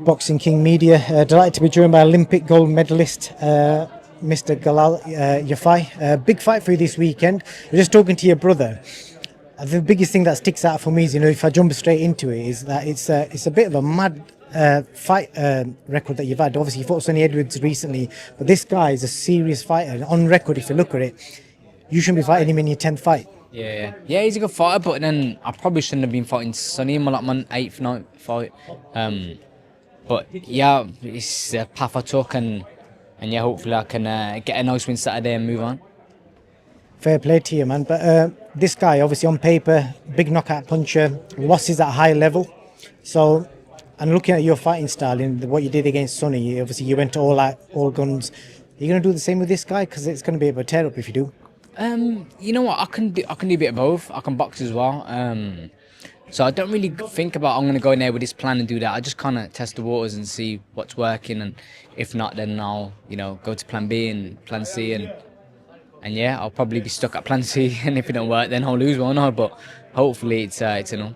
Boxing King Media. Delighted to be joined by Olympic gold medalist Mr. Galal Yafai. Big fight for you this weekend. We're just talking to your brother. The biggest thing that sticks out for me is, if I jump straight into it, is that it's a bit of a mad fight record that you've had. Obviously, you fought Sonny Edwards recently, but this guy is a serious fighter. On record, if you look at it, you shouldn't be fighting him in your 10th fight. Yeah, he's a good fighter, but then I probably shouldn't have been fighting Sonny in my eighth night fight. But yeah, it's a path I took, and yeah, hopefully I can get a nice win Saturday and move on. Fair play to you, man. But this guy, obviously on paper, big knockout puncher, losses at a high level. So, and looking at your fighting style and what you did against Sonny, obviously you went all out, all guns. Are you going to do the same with this guy? Because it's going to be a bit of a tear up if you do. You know what? I can do a bit of both. I can box as well. So I don't really think about I'm gonna go in there with this plan and do that. I just kind of test the waters and see what's working, and if not, then I'll go to plan B and plan C, and yeah, I'll probably be stuck at plan C. And if it don't work, then I'll lose, won't I? But hopefully it's a no.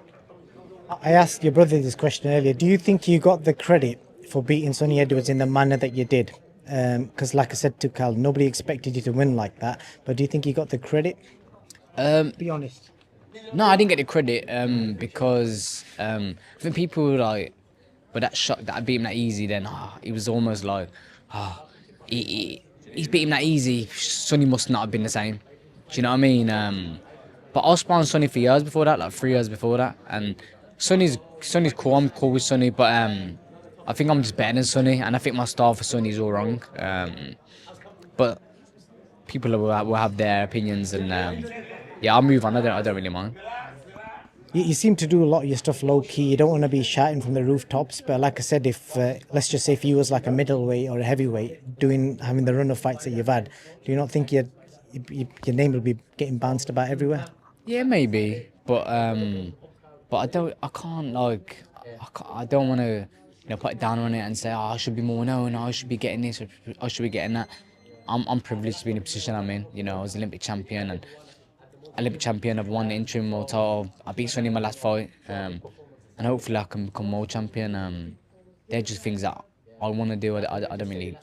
I asked your brother this question earlier. Do you think you got the credit for beating Sonny Edwards in the manner that you did? Because, like I said to Cal, nobody expected you to win like that. But do you think you got the credit? Be honest. No, I didn't get the credit because I think people were like, but that shock that I beat him that easy, then it was almost like, he's beat him that easy. Sonny must not have been the same. Do you know what I mean? But I was sparring Sonny for years before that, like 3 years before that, and Sonny's cool. I'm cool with Sonny, but I think I'm just better than Sonny, and I think my style for Sonny is all wrong. But people will have their opinions, and yeah, I'll move on. I don't really mind. You seem to do a lot of your stuff low key. You don't want to be shouting from the rooftops. But like I said, if let's just say if you was like a middleweight or a heavyweight having the run of fights that you've had, do you not think your name will be getting bounced about everywhere? Yeah, maybe, but I don't. I can't like. I don't want to, put it down on it and say, oh, I should be more known. I should be getting this. Or I should be getting that. I'm privileged to be in the position I'm in. I was Olympic champion and Olympic champion. I've won the interim world title. I beat Sonny in my last fight, and hopefully I can become world champion. They're just things that I want to do. I don't really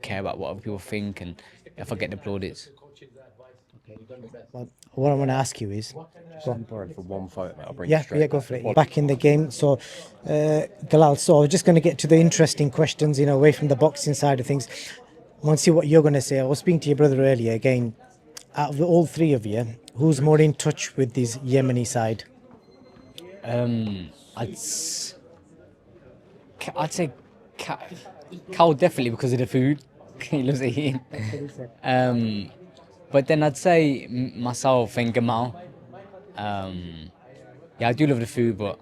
care about what other people think, and if I get the plaudits. Well, what I want to ask you is, For one fight, I'll bring yeah, go for it. Back in the game, so Galal. So I was just going to get to the interesting questions, away from the boxing side of things. I want to see what you're going to say. I was speaking to your brother earlier. Again, out of all three of you, who's more in touch with this Yemeni side? I'd say Cal definitely because of the food. He loves eating. But then I'd say myself and Gamal. Yeah, I do love the food, but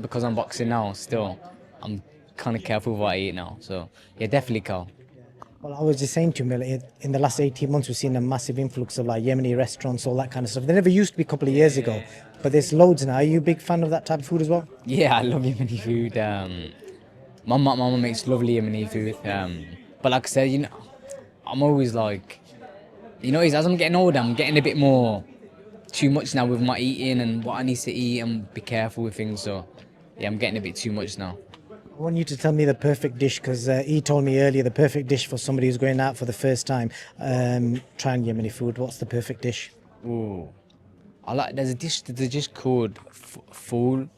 because I'm boxing now, still, I'm kind of careful with what I eat now. So yeah, definitely Cal. Well, I was just saying to him, in the last 18 months, we've seen a massive influx of like Yemeni restaurants, all that kind of stuff. They never used to be a couple of years ago, but there's loads now. Are you a big fan of that type of food as well? Yeah, I love Yemeni food. My mum makes lovely Yemeni food. But like I said, I'm always like, as I'm getting older, I'm getting a bit more too much now with my eating and what I need to eat and be careful with things. So yeah, I'm getting a bit too much now. I want you to tell me the perfect dish, because he told me earlier the perfect dish for somebody who's going out for the first time, trying Yemeni food. What's the perfect dish? Ooh, there's a dish called fool.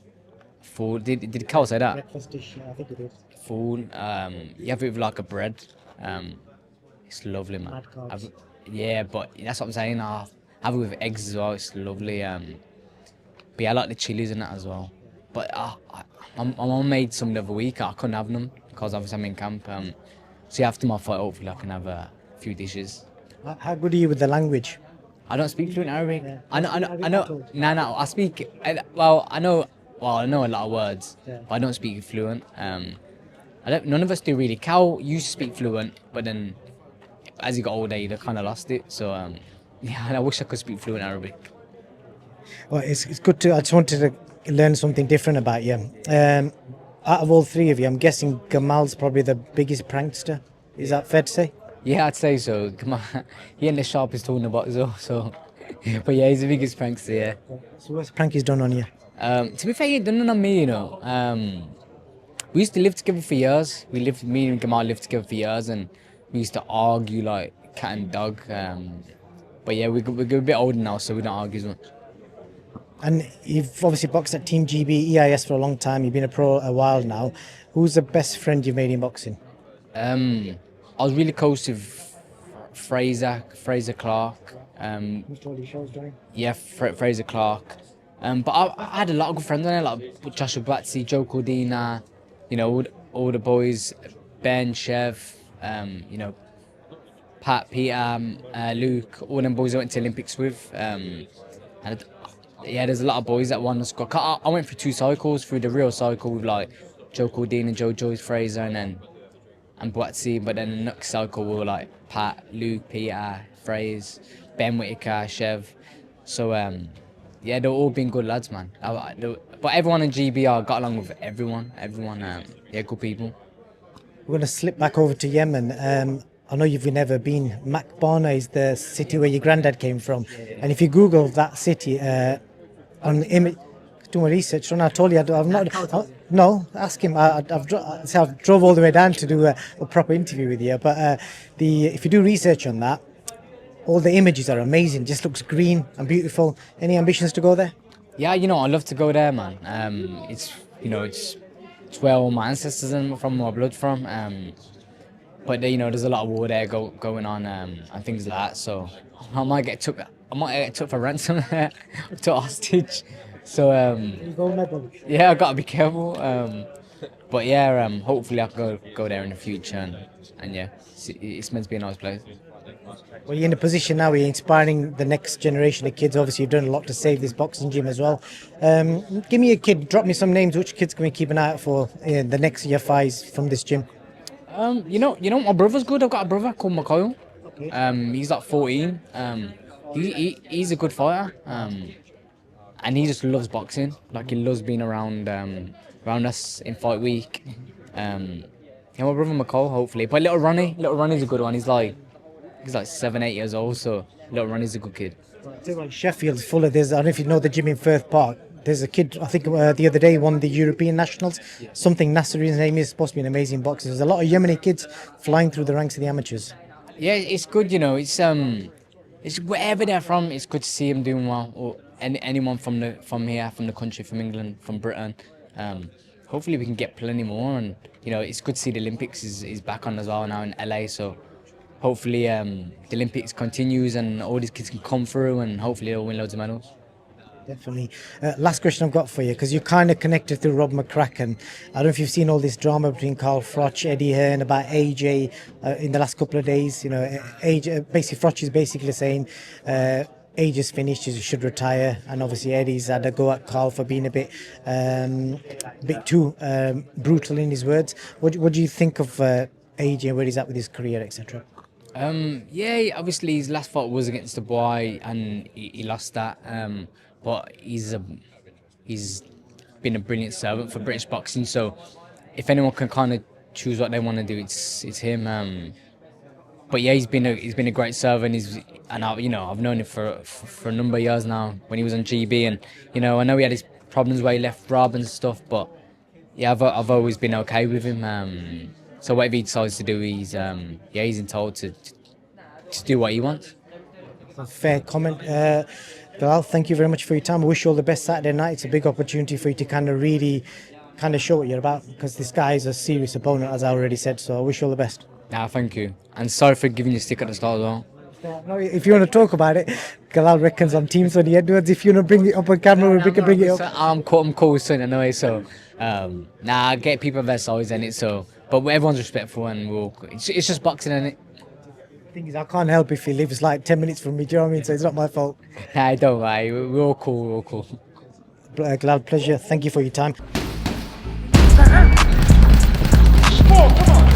Fool. Did Carl say that? Breakfast dish, yeah, I think it is. Fool. You have it with like a bread. It's lovely, man. Bad carbs. Yeah, but that's what I'm saying. I have it with eggs as well. It's lovely. But yeah, I like the chilies and that as well. But my mum made some the other week. I couldn't have them because obviously I'm in camp. So yeah, after my fight, hopefully I can have a few dishes. How good are you with the language? I don't speak fluent Arabic. Yeah. I know. No. I speak. I know a lot of words, but I don't speak fluent. None of us do really. Cal used to speak fluent, but then as he got older, he kind of lost it. So yeah, I wish I could speak fluent Arabic. Well, it's good to. I just wanted to learn something different about you. Out of all three of you, I'm guessing Gamal's probably the biggest prankster. Is that fair to say? Yeah, I'd say so. Come on, he ain't the sharpest tool in the box though. So, but yeah, he's the biggest prankster. Yeah. So what's prank he's done on you? To be fair, he ain't done none on me, we used to live together for years. Me and Gamal lived together for years, and we used to argue like cat and dog. But yeah, we're a bit older now, so we don't argue as much. And you've obviously boxed at Team GB, EIS for a long time. You've been a pro a while now. Who's the best friend you've made in boxing? I was really close to Fraser Clark. Yeah, Fraser Clark. But I had a lot of good friends on there, like Joshua Batsy, Joe Cordina, you know, all the boys, Ben, Chev, you know, Pat, Peter, Luke, all them boys I went to Olympics with. And yeah, there's a lot of boys that won the squad. I went through 2 cycles, through the real cycle with like Joe Cordina, Joyce Fraser, and Boatsy, but then the next cycle we were like Pat, Luke, Peter, Fraser, Ben Whitaker, Chev. So yeah, they've all been good lads, man. But everyone in GBR got along with everyone. Yeah, good people. We're going to slip back over to Yemen. I know you've never been. Makbana is the city where your granddad came from. And if you Google that city on image, doing my research, I told you I've not. No, ask him. I've drove all the way down to do a proper interview with you. But if you do research on that, all the images are amazing. It just looks green and beautiful. Any ambitions to go there? Yeah, you know, I'd love to go there, man. It's where all my ancestors and from my blood from. But you know, there's a lot of war there going on and things like that. So I might get took for ransom there, took hostage. So yeah, I gotta be careful. But yeah, hopefully I can go there in the future and yeah, it's meant to be a nice place. Well, you're in a position now where you're inspiring the next generation of kids. Obviously, you've done a lot to save this boxing gym as well. Give me a kid, drop me some names. Which kids can we keep an eye out for the next Yafais from this gym? You know, my brother's good. I've got a brother called Makoil. He's like 14. He's a good fighter. And he just loves boxing. Like he loves being around us in fight week. Yeah, my brother Makoil, hopefully. But little Ronnie's a good one. He's like 7-8 years old, so little Ronnie's a good kid. Sheffield's full of this. I don't know if you know the gym in Firth Park. There's a kid, I think the other day, won the European Nationals. Something Nasser, his name is, supposed to be an amazing boxer. There's a lot of Yemeni kids flying through the ranks of the amateurs. Yeah, it's good, you know. It's wherever they're from, it's good to see them doing well. Or anyone from here, from the country, from England, from Britain. Hopefully we can get plenty more, and you know, it's good to see the Olympics is back on as well now in LA. So hopefully the Olympics continues and all these kids can come through, and hopefully they'll win loads of medals. Definitely. Last question I've got for you, because you're kind of connected through Rob McCracken. I don't know if you've seen all this drama between Carl Froch, Eddie Hearn about AJ in the last couple of days. You know, AJ, basically Froch is basically saying age is finished, he should retire, and obviously Eddie's had a go at Carl for being a bit too brutal in his words. What do you think of AJ, where he's at with his career, etc.? Yeah, obviously his last fight was against the boy, and he lost that. But he's been a brilliant servant for British boxing. So if anyone can kind of choose what they want to do, it's him. But yeah, he's been a great servant. I've known him for a number of years now. When he was on GB, and you know, I know he had his problems where he left Rob and stuff, but yeah, I've always been okay with him. So whatever he decides to do, he's entitled to do what he wants. Fair comment. Galal, thank you very much for your time. I wish you all the best Saturday night. It's a big opportunity for you to kind of really show what you're about, because this guy is a serious opponent, as I already said. So I wish you all the best. Nah, thank you. And sorry for giving you a stick at the start as well. No, if you want to talk about it, Galal reckons I'm Team Sonny Edwards. If you want to bring it up on camera, we can bring it up. I'm cool with Sonny anyway, so I get people of their size in it, so but everyone's respectful, and it's just boxing, isn't it? The thing is, I can't help if he lives like 10 minutes from me, do you know what I mean? So it's not my fault. Nah, don't worry, we're all cool. Galal, pleasure. Thank you for your time. Come on.